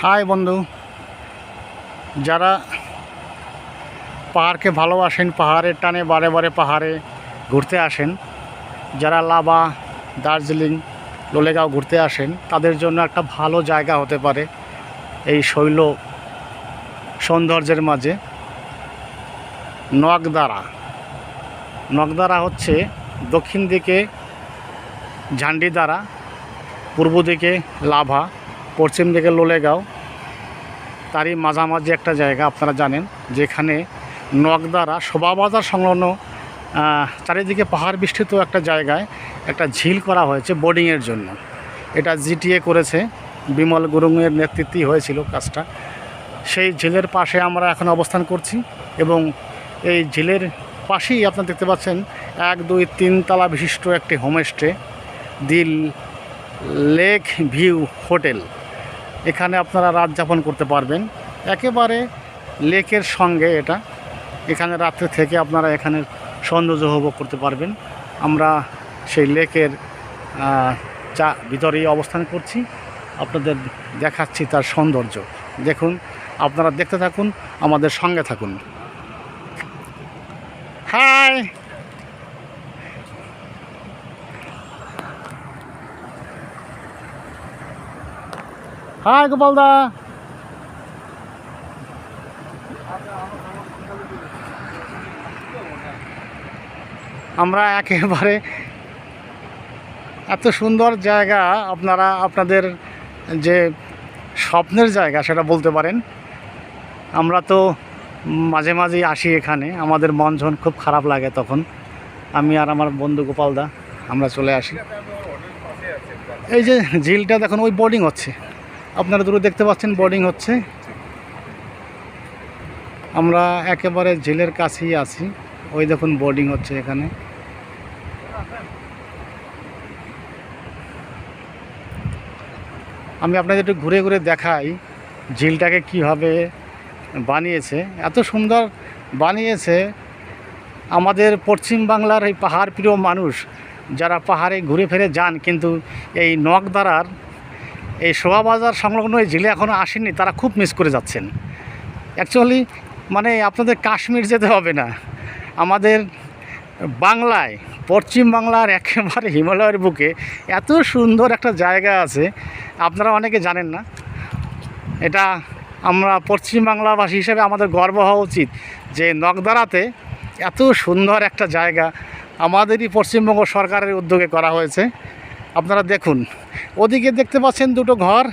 High বন্ধু, যারা পাহাড়কে ভালোবাসেন, পাহাড়ের টানে বারে বারে পাহাড়ে ঘুরতে আসেন, যারা লাভা, দার্জিলিং, লোলেগাঁও ঘুরতে আসেন, তাদের জন্য একটা ভালো জায়গা হতে পারে এই শৈল সৌন্দর্যের মাঝে নকদারা। নকদারা হচ্ছে দক্ষিণ দিকে ঝান্ডিদারা, পূর্ব দিকে লাভা, পশ্চিম দিকে লোলেগাঁও, তারই মাঝামাঝি একটা জায়গা আপনারা জানেন, যেখানে নকদারা শোভাবাজার সংলগ্ন চারিদিকে পাহাড় বিস্তৃত একটা জায়গায় একটা ঝিল করা হয়েছে বোটিংয়ের জন্য। এটা জিটিএ করেছে, বিমল গুরুংয়ের নেতৃত্বেই হয়েছিল কাজটা। সেই ঝিলের পাশে আমরা এখন অবস্থান করছি এবং এই ঝিলের পাশেই আপনারা দেখতে পাচ্ছেন 1, 2, 3 তলা বিশিষ্ট একটি homestay, the lake view hotel. এখানে আপনারা রাত যাপন করতে পারবেন, একেবারে লেকের সঙ্গে এটা। এখানে রাত্রে থেকে আপনারা এখানে সৌন্দর্য উপভোগ করতে পারবেন। আমরা সেই লেকের ভিতরেই অবস্থান করছি, আপনাদের দেখাচ্ছি তার সৌন্দর্য। দেখুন, আপনারা দেখতে থাকুন, আমাদের সঙ্গে থাকুন। হাই, হাই গোপালদা। আমরা একেবারে এত সুন্দর জায়গা, আপনারা আপনাদের যে স্বপ্নের জায়গা সেটা বলতে পারেন। আমরা তো মাঝে মাঝেই আসি এখানে, আমাদের মন যখন খুব খারাপ লাগে তখন আমি আর আমার বন্ধু গোপালদা আমরা চলে আসি। এই যে ঝিলটা দেখুন, ওই বোর্ডিং হচ্ছে, আপনারা দূরে দেখতে পাচ্ছেন বোর্ডিং হচ্ছে। আমরা একেবারে ঝিলের কাছেই আছি, ওই দেখুন বোর্ডিং হচ্ছে এখানে। আমি আপনাদের একটু ঘুরে ঘুরে দেখাই ঝিলটাকে কিভাবে বানিয়েছে। এত সুন্দর বানিয়েছে। আমাদের পশ্চিম বাংলার এই পাহাড় প্রিয় মানুষ যারা পাহাড়ে ঘুরে ফিরে যান, কিন্তু এই নকদারার এই শোভাবাজার সংলগ্ন এই ঝিলে এখনও আসেননি, তারা খুব মিস করে যাচ্ছেন। অ্যাকচুয়ালি মানে আপনাদের কাশ্মীর যেতে হবে না, আমাদের বাংলায়, পশ্চিম বাংলার একেবারে হিমালয়ের বুকে এত সুন্দর একটা জায়গা আছে, আপনারা অনেকে জানেন না। এটা আমরা পশ্চিম বাংলাবাসী হিসেবে আমাদের গর্ব হওয়া উচিত যে নকদারাতে এত সুন্দর একটা জায়গা আমাদেরই পশ্চিমবঙ্গ সরকারের উদ্যোগে করা হয়েছে। আপনারা দেখুন, ওদিকে দেখতে পাচ্ছেন দুটো ঘর,